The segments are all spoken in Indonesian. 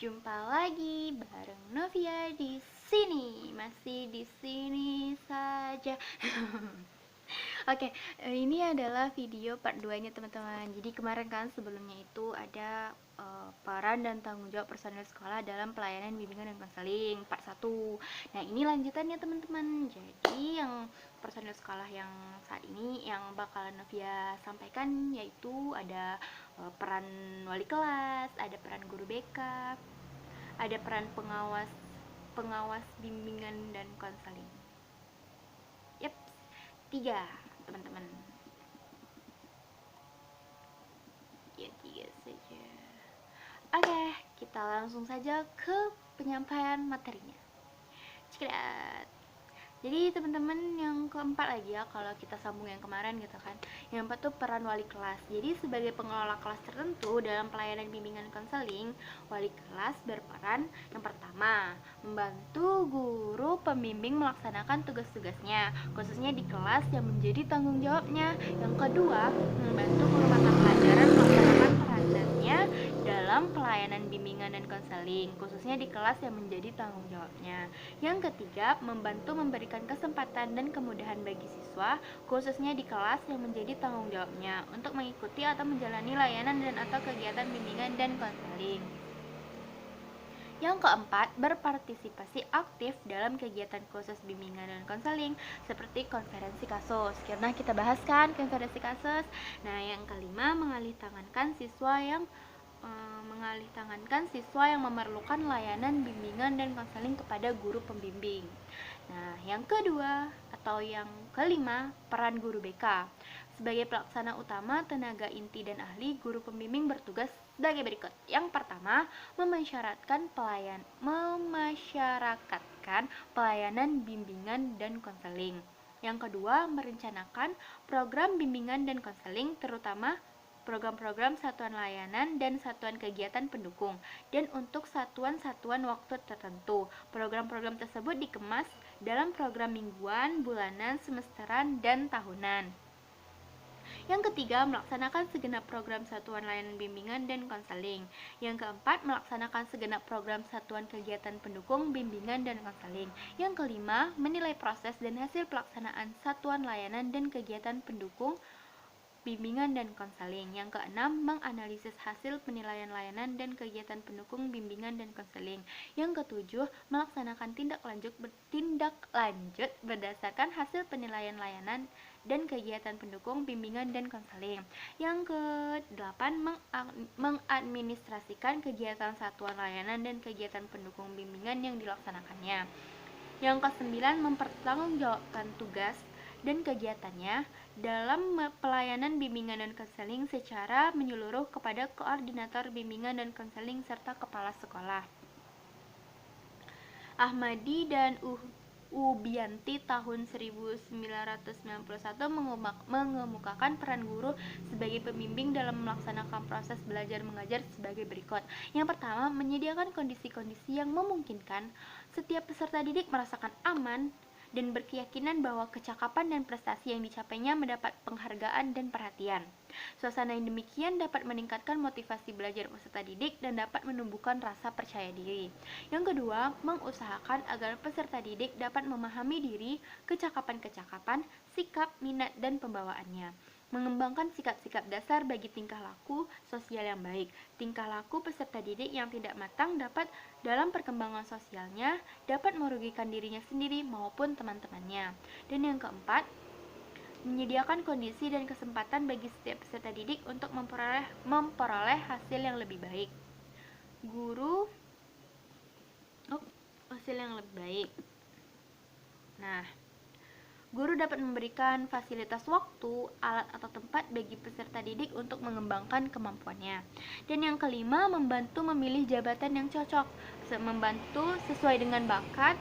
Jumpa lagi bareng Novia di sini. Masih di sini saja. Oke, ini adalah video part 2-nya teman-teman. Jadi kemarin kan sebelumnya itu ada peran dan tanggung jawab personel sekolah dalam pelayanan bimbingan dan konseling part 1. Nah, ini lanjutannya teman-teman. Jadi yang personel sekolah yang saat ini yang bakalan Novia sampaikan yaitu ada peran wali kelas, ada peran guru BK, ada peran pengawas bimbingan dan konseling. Yep, 3 teman-teman. Ya, 3 saja. Oke, kita langsung saja ke penyampaian materinya. Check it out. Jadi teman-teman yang keempat lagi ya, kalau kita sambung yang kemarin gitu kan. Yang keempat tuh peran wali kelas. Jadi sebagai pengelola kelas tertentu dalam pelayanan bimbingan konseling, wali kelas berperan yang pertama, membantu guru pembimbing melaksanakan tugas-tugasnya, khususnya di kelas yang menjadi tanggung jawabnya. Yang kedua, membantu guru mata pelajaran melaksanakan peranannya dalam pelayanan bimbingan dan konseling, khususnya di kelas yang menjadi tanggung jawabnya. Yang ketiga, membantu memberikan kesempatan dan kemudahan bagi siswa, khususnya di kelas yang menjadi tanggung jawabnya, untuk mengikuti atau menjalani layanan dan atau kegiatan bimbingan dan konseling. Yang keempat, berpartisipasi aktif dalam kegiatan khusus bimbingan dan konseling seperti konferensi kasus. Karena kita bahas kan konferensi kasus. Nah, yang kelima, mengalih siswa yang memerlukan layanan bimbingan dan konseling kepada guru pembimbing. Nah, yang kedua atau yang kelima, peran guru BK. Sebagai pelaksana utama, tenaga inti dan ahli, guru pembimbing bertugas sebagai berikut. Yang pertama, memasyarakatkan pelayanan bimbingan dan konseling. Yang kedua, merencanakan program bimbingan dan konseling, terutama program-program satuan layanan dan satuan kegiatan pendukung, dan untuk satuan-satuan waktu tertentu. Program-program tersebut dikemas dalam program mingguan, bulanan, semesteran, dan tahunan. Yang ketiga, melaksanakan segenap program satuan layanan bimbingan dan konseling. Yang keempat, melaksanakan segenap program satuan kegiatan pendukung bimbingan dan konseling. Yang kelima, menilai proses dan hasil pelaksanaan satuan layanan dan kegiatan pendukung bimbingan dan konseling. Yang keenam, menganalisis hasil penilaian layanan dan kegiatan pendukung bimbingan dan konseling. Yang ketujuh, melaksanakan tindak lanjut berdasarkan hasil penilaian layanan dan kegiatan pendukung bimbingan dan konseling. Yang kedelapan, mengadministrasikan kegiatan satuan layanan dan kegiatan pendukung bimbingan yang dilaksanakannya. Yang kesembilan, mempertanggungjawabkan tugas dan kegiatannya dalam pelayanan bimbingan dan konseling secara menyeluruh kepada koordinator bimbingan dan konseling serta kepala sekolah. Ahmadi dan Ubianti tahun 1991 mengemukakan peran guru sebagai pembimbing dalam melaksanakan proses belajar mengajar sebagai berikut. Yang pertama, menyediakan kondisi-kondisi yang memungkinkan setiap peserta didik merasakan aman dan berkeyakinan bahwa kecakapan dan prestasi yang dicapainya mendapat penghargaan dan perhatian. Suasana yang demikian dapat meningkatkan motivasi belajar peserta didik dan dapat menumbuhkan rasa percaya diri. Yang kedua, mengusahakan agar peserta didik dapat memahami diri, kecakapan-kecakapan, sikap, minat, dan pembawaannya. Mengembangkan sikap-sikap dasar bagi tingkah laku sosial yang baik. Tingkah laku peserta didik yang tidak matang dapat dalam perkembangan sosialnya dapat merugikan dirinya sendiri maupun teman-temannya. Dan yang keempat, menyediakan kondisi dan kesempatan bagi setiap peserta didik untuk memperoleh hasil yang lebih baik. Hasil yang lebih baik. Nah, guru dapat memberikan fasilitas waktu, alat atau tempat bagi peserta didik untuk mengembangkan kemampuannya. Dan yang kelima, membantu memilih jabatan yang cocok, membantu sesuai dengan bakat,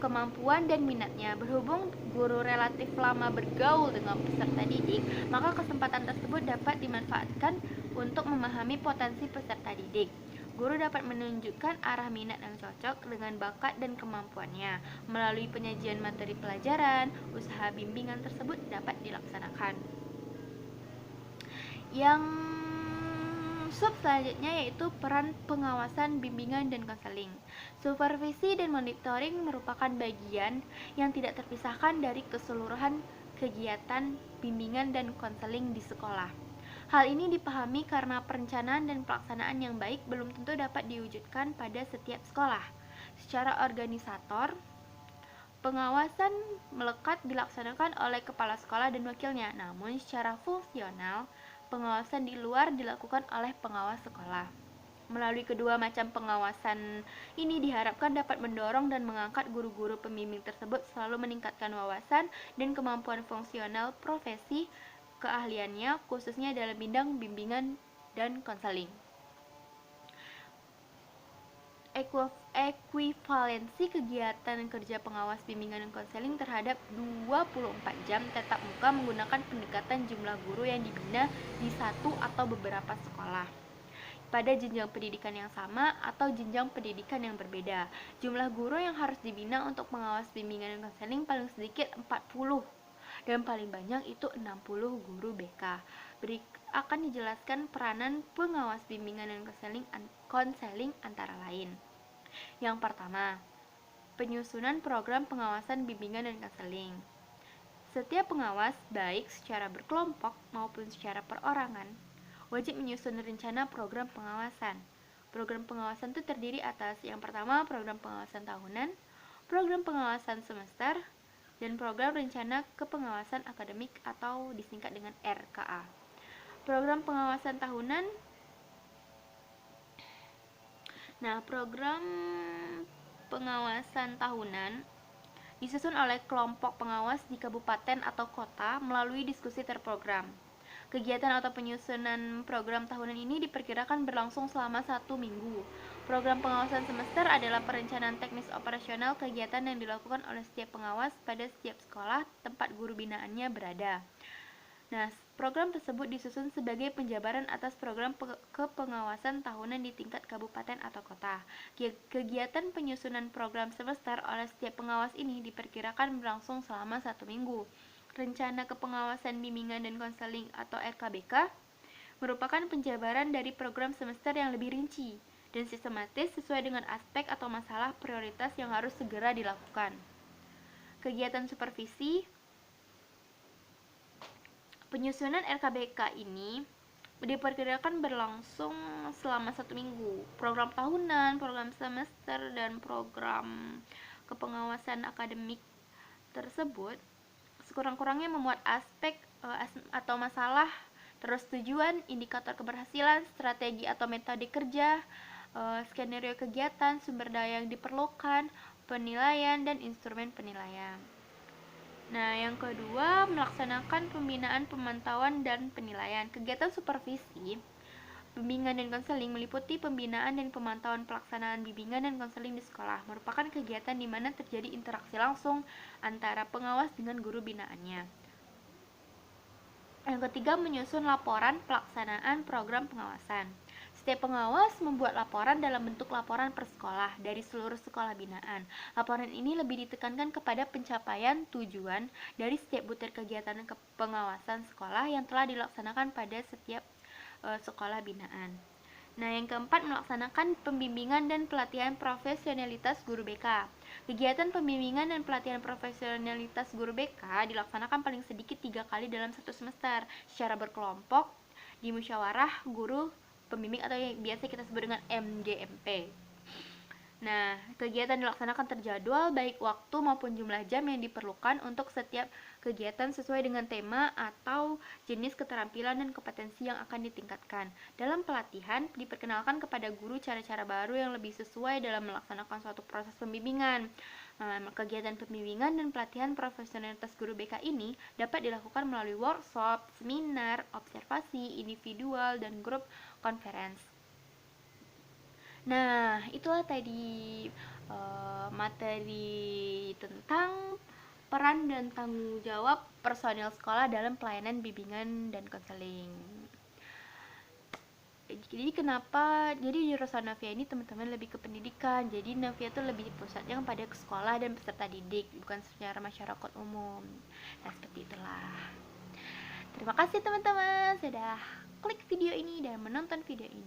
kemampuan dan minatnya. Berhubung guru relatif lama bergaul dengan peserta didik, maka kesempatan tersebut dapat dimanfaatkan untuk memahami potensi peserta didik. Guru dapat menunjukkan arah minat yang cocok dengan bakat dan kemampuannya. Melalui penyajian materi pelajaran, usaha bimbingan tersebut dapat dilaksanakan. Yang Sub selanjutnya yaitu peran pengawasan, bimbingan, dan konseling. Supervisi dan monitoring merupakan bagian yang tidak terpisahkan dari keseluruhan kegiatan bimbingan dan konseling di sekolah. Hal ini dipahami karena perencanaan dan pelaksanaan yang baik belum tentu dapat diwujudkan pada setiap sekolah. Secara organisator, pengawasan melekat dilaksanakan oleh kepala sekolah dan wakilnya, namun secara fungsional, pengawasan di luar dilakukan oleh pengawas sekolah. Melalui kedua macam pengawasan ini diharapkan dapat mendorong dan mengangkat guru-guru pembimbing tersebut selalu meningkatkan wawasan dan kemampuan fungsional profesi keahliannya, khususnya dalam bidang bimbingan dan konseling. Ekuivalensi kegiatan kerja pengawas bimbingan dan konseling terhadap 24 jam tatap muka menggunakan pendekatan jumlah guru yang dibina di satu atau beberapa sekolah pada jenjang pendidikan yang sama atau jenjang pendidikan yang berbeda. Jumlah guru yang harus dibina untuk pengawas bimbingan dan konseling paling sedikit 40 dan paling banyak itu 60 guru BK. Akan dijelaskan peranan pengawas bimbingan dan konseling antara lain. Yang pertama, penyusunan program pengawasan bimbingan dan konseling. Setiap pengawas, baik secara berkelompok maupun secara perorangan, wajib menyusun rencana program pengawasan. Program pengawasan itu terdiri atas yang pertama program pengawasan tahunan, program pengawasan semester, dan program rencana kepengawasan akademik atau disingkat dengan RKA. Program pengawasan tahunan. Nah, program pengawasan tahunan disusun oleh kelompok pengawas di kabupaten atau kota melalui diskusi terprogram. Kegiatan atau penyusunan program tahunan ini diperkirakan berlangsung selama 1 minggu. Program pengawasan semester adalah perencanaan teknis operasional kegiatan yang dilakukan oleh setiap pengawas pada setiap sekolah tempat guru binaannya berada. Nah, program tersebut disusun sebagai penjabaran atas program kepengawasan tahunan di tingkat kabupaten atau kota. Kegiatan penyusunan program semester oleh setiap pengawas ini diperkirakan berlangsung selama 1 minggu. Rencana kepengawasan bimbingan dan konseling atau RKBK merupakan penjabaran dari program semester yang lebih rinci dan sistematis sesuai dengan aspek atau masalah prioritas yang harus segera dilakukan. Kegiatan supervisi penyusunan RKBK ini diperkirakan berlangsung selama 1 minggu. Program tahunan, program semester, dan program kepengawasan akademik tersebut sekurang-kurangnya memuat aspek atau masalah, terus tujuan, indikator keberhasilan, strategi atau metode kerja, skenario kegiatan, sumber daya yang diperlukan, penilaian, dan instrumen penilaian. Nah, yang kedua, melaksanakan pembinaan, pemantauan, dan penilaian. Kegiatan supervisi bimbingan dan konseling meliputi pembinaan dan pemantauan pelaksanaan bimbingan dan konseling di sekolah. Merupakan kegiatan di mana terjadi interaksi langsung antara pengawas dengan guru binaannya. Yang ketiga, menyusun laporan pelaksanaan program pengawasan. Setiap pengawas membuat laporan dalam bentuk laporan per sekolah dari seluruh sekolah binaan. Laporan ini lebih ditekankan kepada pencapaian tujuan dari setiap butir kegiatan pengawasan sekolah yang telah dilaksanakan pada setiap sekolah binaan. Nah, yang keempat, melaksanakan pembimbingan dan pelatihan profesionalitas guru BK. Kegiatan pembimbingan dan pelatihan profesionalitas guru BK dilaksanakan paling sedikit 3 kali dalam 1 semester secara berkelompok di musyawarah guru pembimbing atau yang biasa kita sebut dengan MGMP. Nah, kegiatan dilaksanakan terjadwal baik waktu maupun jumlah jam yang diperlukan untuk setiap kegiatan sesuai dengan tema atau jenis keterampilan dan kompetensi yang akan ditingkatkan. Dalam pelatihan, diperkenalkan kepada guru cara-cara baru yang lebih sesuai dalam melaksanakan suatu proses pembimbingan. Kegiatan pembimbingan dan pelatihan profesionalitas guru BK ini dapat dilakukan melalui workshop, seminar, observasi, individual, dan grup conference. Nah, itulah tadi materi tentang peran dan tanggung jawab personil sekolah dalam pelayanan bimbingan dan konseling. Jadi jadi jurusan Navia ini teman-teman lebih ke pendidikan. Jadi Navia itu lebih pusatnya pada ke sekolah dan peserta didik, bukan secara masyarakat umum. Nah, seperti itulah. Terima kasih teman-teman sudah mengklik video ini dan menonton video ini.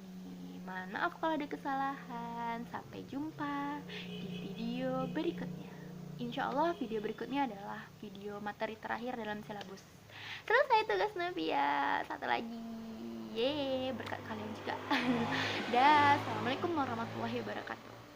Mohon maaf kalau ada kesalahan. Sampai jumpa di video berikutnya. Insya Allah video berikutnya adalah video materi terakhir dalam silabus. Selesai tugas Nabia. Satu lagi. Yeay, berkat kalian juga. Dah, assalamualaikum warahmatullahi wabarakatuh.